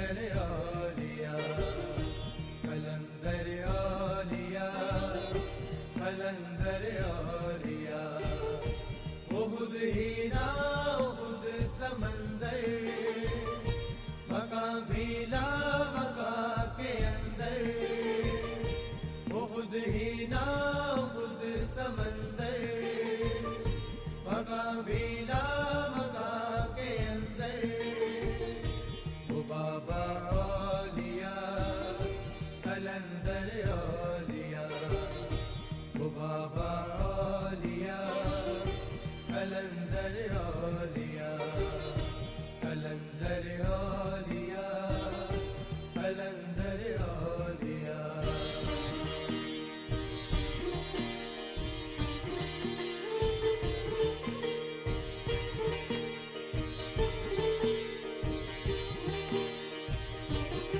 कलंदर औलिया, कलंदर औलिया, कलंदर औलिया। उहुद ही ना उहुद समंदर, मका भीला मका के अंदर। उहुद ही ना उहुद समंदर, मका भीला मका के अंदर। ओ बाबा औलिया, कलंदर औलिया, ओ बाबा औलिया, कलंदर औलिया, कलंदर औलिया।